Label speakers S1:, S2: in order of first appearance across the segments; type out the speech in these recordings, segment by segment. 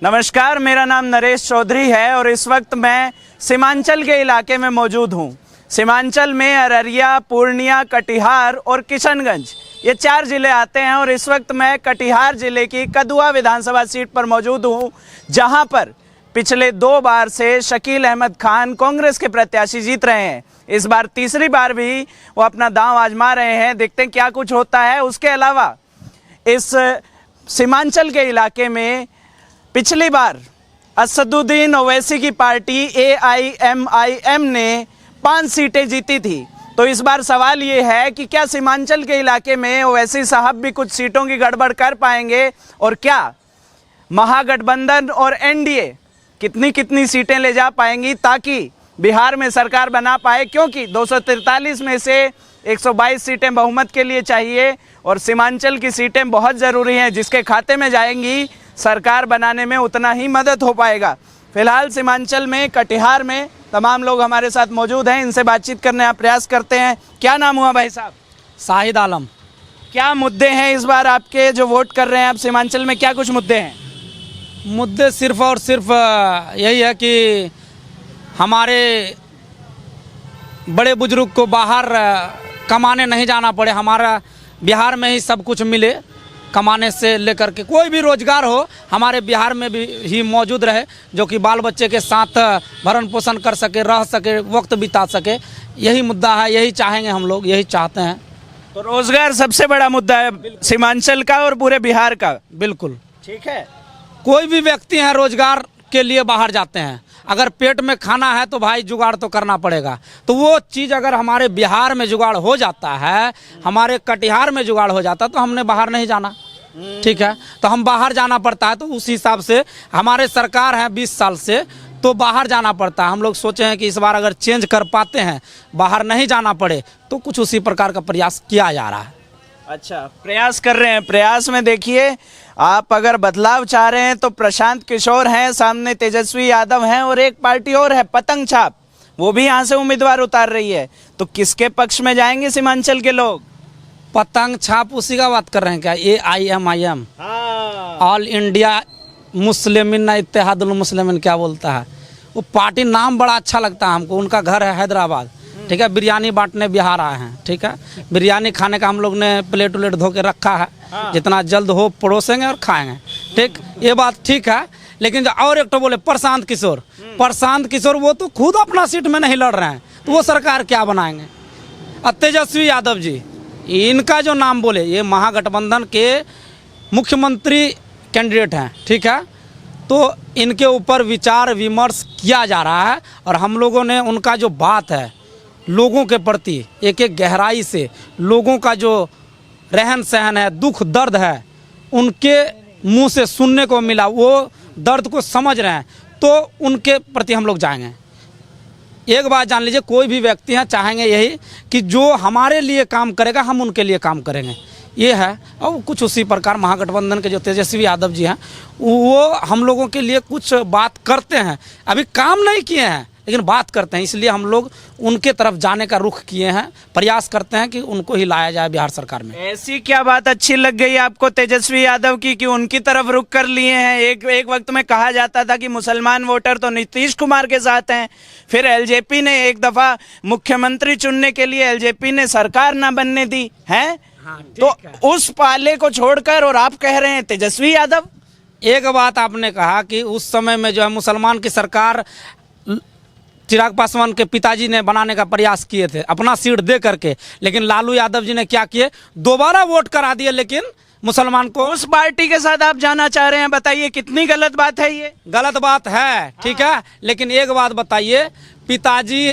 S1: नमस्कार, मेरा नाम नरेश चौधरी है और इस वक्त मैं सीमांचल के इलाके में मौजूद हूँ। सीमांचल में अररिया, पूर्णिया, कटिहार और किशनगंज ये 4 ज़िले आते हैं और इस वक्त मैं कटिहार ज़िले की कदुआ विधानसभा सीट पर मौजूद हूँ, जहाँ पर पिछले 2 बार से शकील अहमद खान कांग्रेस के प्रत्याशी जीत रहे हैं। इस बार तीसरी बार भी वो अपना दांव आजमा रहे हैं। देखते हैं क्या कुछ होता है। उसके अलावा इस सीमांचल के इलाके में पिछली बार असदुद्दीन ओवैसी की पार्टी AIMIM ने 5 सीटें जीती थी। तो इस बार सवाल ये है कि क्या सीमांचल के इलाके में ओवैसी साहब भी कुछ सीटों की गड़बड़ कर पाएंगे और क्या महागठबंधन और NDA कितनी कितनी सीटें ले जा पाएंगी ताकि बिहार में सरकार बना पाए, क्योंकि 243 में से 122 सीटें बहुमत के लिए चाहिए और सीमांचल की सीटें बहुत ज़रूरी हैं, जिसके खाते में जाएंगी सरकार बनाने में उतना ही मदद हो पाएगा। फिलहाल सीमांचल में, कटिहार में तमाम लोग हमारे साथ मौजूद हैं, इनसे बातचीत करने का प्रयास करते हैं। क्या नाम हुआ भाई साहब?
S2: शाहिद आलम।
S1: क्या मुद्दे हैं इस बार आपके जो वोट कर रहे हैं आप सीमांचल में, क्या कुछ मुद्दे हैं?
S2: मुद्दे सिर्फ और सिर्फ यही है कि हमारे बड़े बुजुर्ग को बाहर कमाने नहीं जाना पड़े, हमारा बिहार में ही सब कुछ मिले, कमाने से लेकर के कोई भी रोजगार हो हमारे बिहार में भी ही मौजूद रहे, जो कि बाल बच्चे के साथ भरण पोषण कर सके, रह सके, वक्त बिता सके। यही मुद्दा है, यही चाहेंगे हम लोग, यही चाहते हैं।
S1: तो रोजगार सबसे बड़ा मुद्दा है सीमांचल का और पूरे बिहार का।
S2: बिल्कुल
S1: ठीक है।
S2: कोई भी व्यक्ति है रोजगार के लिए बाहर जाते हैं, अगर पेट में खाना है तो भाई जुगाड़ तो करना पड़ेगा। तो वो चीज़ अगर हमारे बिहार में जुगाड़ हो जाता है, हमारे कटिहार में जुगाड़ हो जाता, तो हमने बाहर नहीं जाना। ठीक है, तो हम बाहर जाना पड़ता है। तो उस हिसाब से हमारे सरकार है 20 साल से, तो बाहर जाना पड़ता है। हम लोग सोचे हैं कि इस बार अगर चेंज कर पाते हैं, बाहर नहीं जाना पड़े, तो कुछ उसी प्रकार का प्रयास किया जा रहा है।
S1: अच्छा, प्रयास कर रहे हैं। प्रयास में देखिए, आप अगर बदलाव चाह रहे हैं तो प्रशांत किशोर हैं, सामने तेजस्वी यादव हैं और एक पार्टी और है पतंग छाप, वो भी यहाँ से उम्मीदवार उतार रही है। तो किसके पक्ष में जाएंगे सीमांचल के लोग?
S2: पतंग छाप उसी का बात कर रहे हैं क्या? AIMIM, ऑल इंडिया मुस्लिमीन इत्तेहादुल मुस्लिमीन क्या बोलता है वो पार्टी? नाम बड़ा अच्छा लगता है हमको। उनका घर है हैदराबाद। ठीक है, बिरयानी बांटने बिहार आए हैं। ठीक है, बिरयानी खाने का हम लोग ने प्लेट उलेट धो के रखा है। जितना जल्द हो परोसेंगे और खाएंगे। ठीक, ये बात ठीक है। लेकिन और एक तो बोले प्रशांत किशोर, वो तो खुद अपना सीट में नहीं लड़ रहे हैं, तो वो सरकार क्या बनाएंगे? और तेजस्वी यादव जी, इनका जो नाम बोले, ये महागठबंधन के मुख्यमंत्री कैंडिडेट हैं। ठीक है, तो इनके ऊपर विचार विमर्श किया जा रहा है और हम लोगों ने उनका जो बात है लोगों के प्रति एक एक गहराई से, लोगों का जो रहन सहन है, दुख दर्द है, उनके मुंह से सुनने को मिला, वो दर्द को समझ रहे हैं, तो उनके प्रति हम लोग जाएंगे। एक बात जान लीजिए, कोई भी व्यक्ति हैं चाहेंगे यही कि जो हमारे लिए काम करेगा हम उनके लिए काम करेंगे, ये है। और कुछ उसी प्रकार महागठबंधन के जो तेजस्वी यादव जी हैं, वो हम लोगों के लिए कुछ बात करते हैं, अभी काम नहीं किए हैं लेकिन बात करते हैं, इसलिए हम लोग उनके तरफ जाने का रुख किए हैं, प्रयास करते हैं कि उनको ही लाया जाए बिहार सरकार में।
S1: ऐसी क्या बात अच्छी लग गई आपको तेजस्वी यादव की कि उनकी तरफ रुख कर लिए हैं? एक वक्त में कहा जाता था कि मुसलमान वोटर तो नीतीश कुमार के साथ हैं, फिर LJP ने एक दफा मुख्यमंत्री चुनने के लिए LJP ने सरकार ना बनने दी है। तो उस पाले को छोड़कर और आप कह रहे हैं तेजस्वी यादव।
S2: एक बात आपने कहा कि उस समय में जो है मुसलमान की सरकार चिराग पासवान के पिताजी ने बनाने का प्रयास किए थे अपना सीट दे करके, लेकिन लालू यादव जी ने क्या किए, दोबारा वोट करा दिए, लेकिन मुसलमान को।
S1: उस पार्टी के साथ आप जाना चाह रहे हैं, बताइए कितनी गलत बात है ये?
S2: गलत बात है, ठीक है, लेकिन एक बात बताइए, पिताजी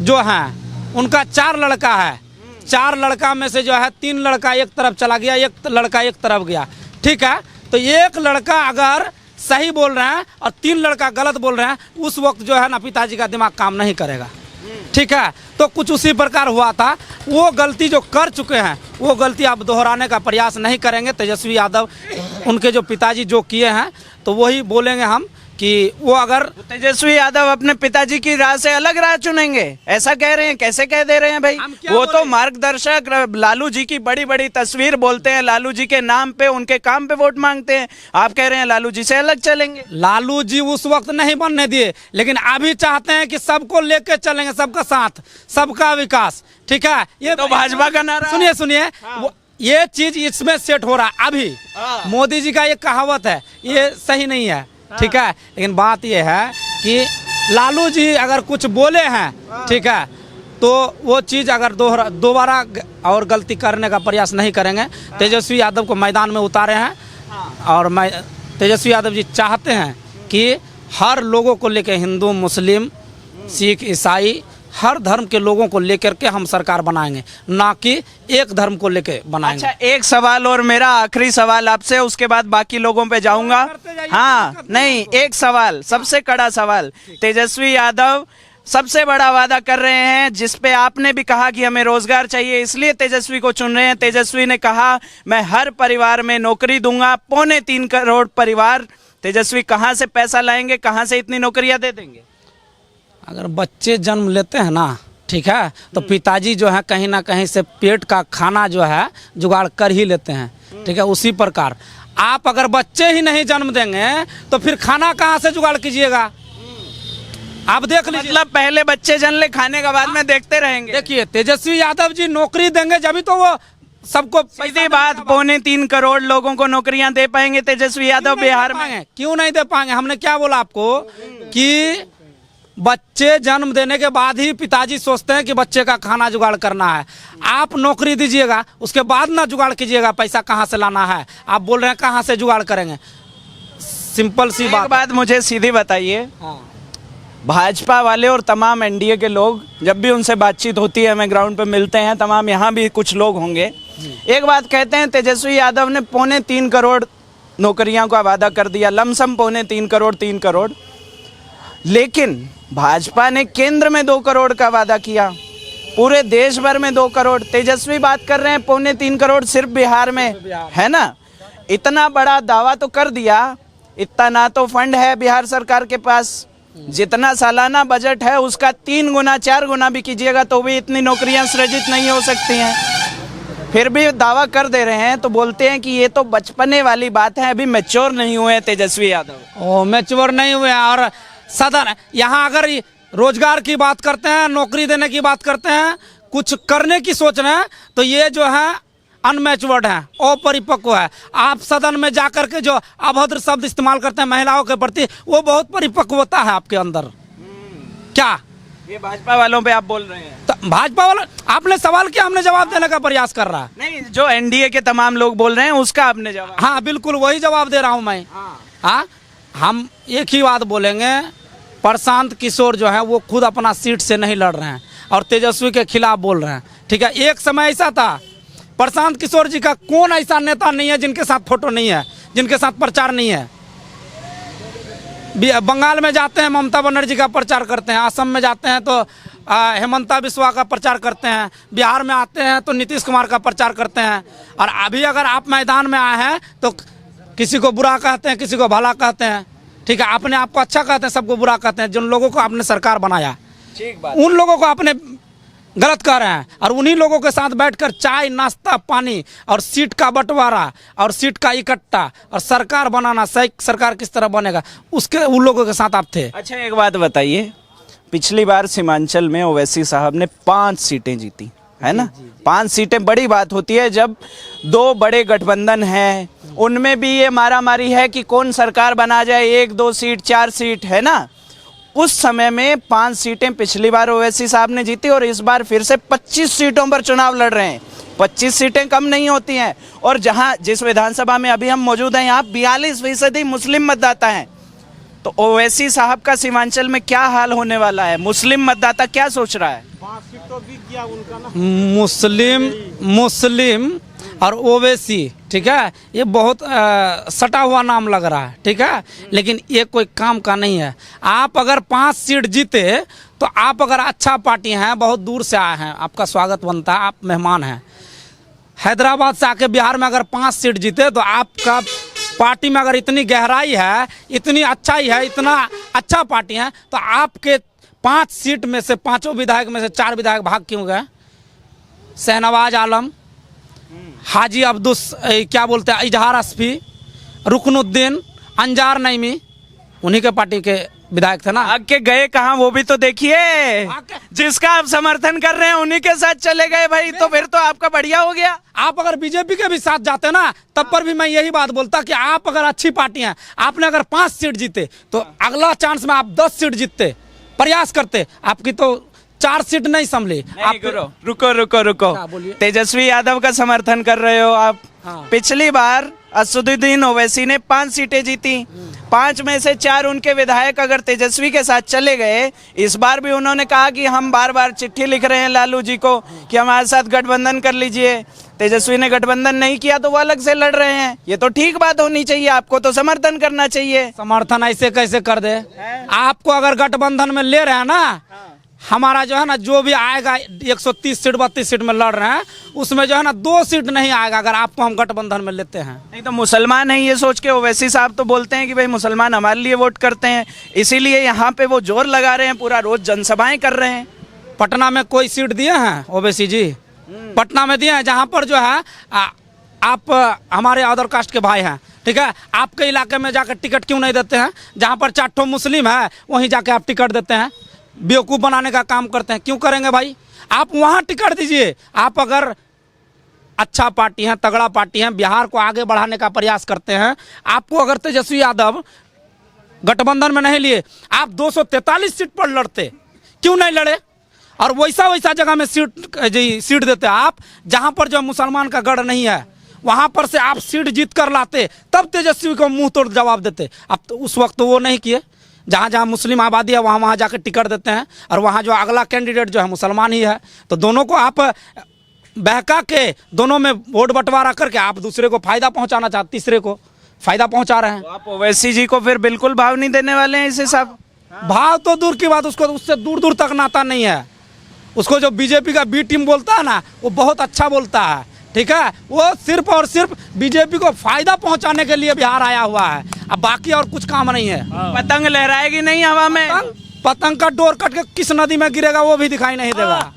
S2: जो हैं उनका 4 लड़का है, 4 लड़का में से जो है 3 लड़का एक तरफ चला गया, 1 लड़का एक तरफ गया। ठीक है, तो 1 लड़का अगर सही बोल रहे हैं और 3 लड़का गलत बोल रहे हैं, उस वक्त जो है ना पिताजी का दिमाग काम नहीं करेगा। ठीक है, तो कुछ उसी प्रकार हुआ था। वो गलती जो कर चुके हैं वो गलती आप दोहराने का प्रयास नहीं करेंगे। तेजस्वी यादव, उनके जो पिताजी जो किए हैं, तो वही बोलेंगे हम कि वो अगर
S1: तेजस्वी यादव अपने पिताजी की राह से अलग राह चुनेंगे, ऐसा कह रहे हैं। कैसे कह दे रहे हैं भाई?
S2: हम क्या
S1: वो तो
S2: बोले?
S1: मार्गदर्शक लालू जी की बड़ी बड़ी तस्वीर बोलते हैं, लालू जी के नाम पे उनके काम पे वोट मांगते हैं। आप कह रहे हैं लालू जी से अलग चलेंगे।
S2: लालू जी उस वक्त नहीं बनने दिए, लेकिन अभी चाहते हैं कि सबको लेके चलेंगे, सबका साथ, सबका विकास। ठीक है, ये
S1: तो भाजपा का नारा।
S2: सुनिए सुनिए, ये चीज इसमें सेट हो रहा है अभी। मोदी जी का ये कहावत है, ये सही नहीं है। ठीक है, लेकिन बात ये है कि लालू जी अगर कुछ बोले हैं, ठीक है, तो वो चीज़ अगर दोबारा और गलती करने का प्रयास नहीं करेंगे। तेजस्वी यादव को मैदान में उतारे हैं और तेजस्वी यादव जी चाहते हैं कि हर लोगों को लेकर, हिंदू, मुस्लिम, सिख, ईसाई, हर धर्म के लोगों को लेकर के हम सरकार बनाएंगे, ना कि एक धर्म को लेकर बनाएंगे।
S1: अच्छा, एक सवाल और, मेरा आखिरी सवाल आपसे, उसके बाद बाकी लोगों पे जाऊंगा। हाँ, नहीं, एक सवाल, सबसे कड़ा सवाल। तेजस्वी यादव सबसे बड़ा वादा कर रहे हैं, जिसपे आपने भी कहा कि हमें रोजगार चाहिए, इसलिए तेजस्वी को चुन रहे हैं। तेजस्वी ने कहा मैं हर परिवार में नौकरी दूंगा, 3.25 करोड़ परिवार। तेजस्वी कहाँ से पैसा लाएंगे, कहाँ से इतनी नौकरियां दे देंगे?
S2: अगर बच्चे जन्म लेते हैं ना, ठीक है, तो पिताजी जो है कहीं ना कहीं से पेट का खाना जो है जुगाड़ कर ही लेते हैं। ठीक है, उसी प्रकार आप अगर बच्चे ही नहीं जन्म देंगे तो फिर खाना कहाँ से जुगाड़ कीजिएगा? आप देख लीजिए।
S1: मतलब पहले बच्चे जन्म ले, खाने का बाद में देखते रहेंगे।
S2: देखिए, तेजस्वी यादव जी नौकरी देंगे जब तो वो सबको।
S1: सीधी बात, 3.25 करोड़ लोगों को नौकरियां दे पाएंगे तेजस्वी यादव बिहार में?
S2: क्यों नहीं दे पाएंगे? हमने क्या बोला आपको कि बच्चे जन्म देने के बाद ही पिताजी सोचते हैं कि बच्चे का खाना जुगाड़ करना है। आप नौकरी दीजिएगा, उसके बाद ना जुगाड़ कीजिएगा पैसा कहाँ से लाना है। आप बोल रहे हैं कहाँ से जुगाड़ करेंगे? सिंपल सी बात
S1: मुझे सीधी बताइए। भाजपा वाले और तमाम एनडीए के लोग, जब भी उनसे बातचीत होती है, हमें ग्राउंड पे मिलते हैं, तमाम यहाँ भी कुछ लोग होंगे, एक बात कहते हैं, तेजस्वी यादव ने 3.25 करोड़ नौकरियों का वादा कर दिया, लमसम 3.25 करोड़, 3 करोड़। लेकिन भाजपा ने केंद्र में 2 करोड़ का वादा किया, पूरे देश भर में 2 करोड़। तेजस्वी बात कर रहे हैं 3.25 करोड़ सिर्फ बिहार में, है ना? इतना बड़ा दावा तो कर दिया, इतना ना तो फंड है बिहार सरकार के पास, जितना सालाना बजट है उसका 3 गुना 4 गुना भी कीजिएगा तो भी इतनी नौकरियां सृजित नहीं हो सकती हैं। फिर भी दावा कर दे रहे हैं, तो बोलते हैं कि ये तो बचपने वाली बात है, अभी मैच्योर नहीं हुए हैं तेजस्वी यादव।
S2: ओ, मैच्योर नहीं हुए हैं। और सदन यहाँ अगर रोजगार की बात करते हैं, नौकरी देने की बात करते हैं, कुछ करने की सोच रहे हैं, तो ये जो है अनमैच्योर्ड है, अपरिपक्व है। आप सदन में जाकर के जो अभद्र शब्द इस्तेमाल करते हैं महिलाओं के प्रति, वो बहुत परिपक्वता है आपके अंदर। क्या
S1: ये भाजपा वालों पे आप बोल रहे हैं?
S2: तो भाजपा वाला, आपने सवाल किया, हमने जवाब देने का प्रयास कर रहा है।
S1: नहीं, जो एनडीए के तमाम लोग बोल रहे हैं उसका आपने जवाब।
S2: हाँ, बिल्कुल वही जवाब दे रहा हूँ मैं। हाँ, हम एक ही बात बोलेंगे, प्रशांत किशोर जो है वो खुद अपना सीट से नहीं लड़ रहे हैं और तेजस्वी के खिलाफ बोल रहे हैं। ठीक है, एक समय ऐसा था, प्रशांत किशोर जी का कौन ऐसा नेता नहीं है जिनके साथ फोटो नहीं है, जिनके साथ प्रचार नहीं है। बंगाल में जाते हैं ममता बनर्जी का प्रचार करते हैं, असम में जाते हैं तो हेमंता बिस्वा का प्रचार करते हैं, बिहार में आते हैं तो नीतीश कुमार का प्रचार करते हैं। और अभी अगर आप मैदान में आए हैं तो किसी को बुरा कहते हैं, किसी को भला कहते हैं। ठीक है, अपने आप को अच्छा कहते हैं, सबको बुरा कहते हैं। जिन लोगों को आपने सरकार बनाया,
S1: ठीक बात,
S2: उन लोगों को आपने गलत कह रहे हैं, और उन्हीं लोगों के साथ बैठकर चाय, नाश्ता, पानी और सीट का बंटवारा और सीट का इकट्ठा और सरकार बनाना, सही सरकार किस तरह बनेगा, उसके उन लोगों के साथ आप थे।
S1: अच्छा, एक बात बताइए, पिछली बार सीमांचल में ओवैसी साहब ने 5 सीटें जीती, है ना? 5 सीटें बड़ी बात होती है जब 2 बड़े गठबंधन हैं, उनमें भी ये मारामारी है कि कौन सरकार बना जाए, 1-2 सीट, 4 सीट, है ना? उस समय में 5 सीटें पिछली बार ओवैसी साहब ने जीती और इस बार फिर से 25 सीटों पर चुनाव लड़ रहे हैं। 25 सीटें कम नहीं होती हैं। और जहां जिस विधानसभा में अभी हम मौजूद हैं, यहाँ 42% मुस्लिम मतदाता हैं। तो ओवैसी साहब का सीमांचल में क्या हाल होने वाला है? मुस्लिम मतदाता क्या सोच रहा है?
S2: मुस्लिम और ओवैसी, ठीक है, ये बहुत सटा हुआ नाम लग रहा है। ठीक है, लेकिन ये कोई काम का नहीं है। आप अगर 5 सीट जीते तो आप अगर अच्छा पार्टी हैं, बहुत दूर से आए हैं, आपका स्वागत बनता है, आप मेहमान हैं। हैदराबाद से आके बिहार में अगर 5 सीट जीते तो आपका पार्टी में अगर इतनी गहराई है, इतनी अच्छाई है, इतना अच्छा पार्टी है, तो आपके 5 सीट में से 5 विधायक में से 4 विधायक भाग क्यों गए? शहनवाज आलम, हाजी अब्दुल क्या बोलते हैं, इजहार अस्फी, रुकनुद्दीन, अंजार नईमी, उन्हीं के पार्टी के विधायक थे ना।
S1: भाग के गए कहाँ वो भी तो देखिए। जिसका आप समर्थन कर रहे हैं उन्हीं के साथ चले गए भाई, तो फिर तो आपका बढ़िया हो गया।
S2: आप अगर बीजेपी के भी साथ जाते ना, तब पर भी मैं यही बात बोलता कि आप अगर अच्छी पार्टी हैं, आपने अगर 5 सीट जीते तो अगला चांस में आप 10 सीट जीतते, प्रयास करते। आपकी तो 4 सीट नहीं संभली। आप
S1: रुको रुको रुको, तेजस्वी यादव का समर्थन कर रहे हो आप।
S2: हाँ।
S1: पिछली बार असदुद्दीन ओवैसी ने 5 सीटें जीती, 5 में से 4 उनके विधायक अगर तेजस्वी के साथ चले गए, इस बार भी उन्होंने कहा कि हम बार बार चिट्ठी लिख रहे हैं लालू जी को कि हमारे साथ गठबंधन कर लीजिए। तेजस्वी ने गठबंधन नहीं किया तो वो अलग से लड़ रहे हैं। ये तो ठीक बात होनी चाहिए, आपको तो समर्थन करना चाहिए।
S2: समर्थन ऐसे कैसे कर दे? आपको अगर गठबंधन में ले रहे हैं ना, हमारा जो है ना, जो भी आएगा 130 सीट 32 सीट में लड़ रहे हैं, उसमें जो है ना 2 सीट नहीं आएगा अगर आपको हम गठबंधन में लेते हैं।
S1: नहीं तो मुसलमान है ये सोच के ओवैसी साहब तो बोलते हैं कि भाई मुसलमान हमारे लिए वोट करते हैं, इसीलिए यहाँ पे वो जोर लगा रहे हैं, पूरा रोज जनसभाएं कर रहे हैं।
S2: पटना में कोई सीट दिए हैं ओवैसी जी? पटना में दिए हैं, जहाँ पर जो है आप हमारे अदर कास्ट के भाई हैं, ठीक है, आपके इलाके में जाकर टिकट क्यों नहीं देते हैं? जहाँ पर 4 ठो मुस्लिम है वहीं जाके आप टिकट देते हैं, बेवकूफ़ बनाने का काम करते हैं। क्यों करेंगे भाई? आप वहाँ टिकट दीजिए। आप अगर अच्छा पार्टी हैं, तगड़ा पार्टी हैं, बिहार को आगे बढ़ाने का प्रयास करते हैं, आपको अगर तेजस्वी यादव गठबंधन में नहीं लिए, आप 243 सीट पर लड़ते, क्यों नहीं लड़े? और वैसा जगह में सीट देते आप जहाँ पर जो मुसलमान का गढ़ नहीं है, वहाँ पर से आप सीट जीत कर लाते, तब तेजस्वी को मुंह तोड़ जवाब देते। अब तो उस वक्त तो वो नहीं किए। जहाँ जहाँ मुस्लिम आबादी है वहाँ जाकर टिकट देते हैं, और वहाँ जो अगला कैंडिडेट जो है मुसलमान ही है, तो दोनों को आप बहका के दोनों में वोट बंटवारा करके आप दूसरे को फायदा पहुँचाना चाहते, तीसरे को फायदा पहुँचा रहे हैं।
S1: तो आप ओवैसी जी को फिर बिल्कुल भाव नहीं देने वाले हैं इसे सब?
S2: भाव तो दूर की बात, उसको उससे दूर दूर तक नाता नहीं है। उसको जो बीजेपी का बी टीम बोलता है ना, वो बहुत अच्छा बोलता है, ठीक है। वो सिर्फ और सिर्फ बीजेपी को फायदा पहुंचाने के लिए बिहार आया हुआ है, अब बाकी और कुछ काम नहीं है।
S1: पतंग लहराएगी नहीं हवा में?
S2: पतंग का डोर कट के किस नदी में गिरेगा वो भी दिखाई नहीं देगा।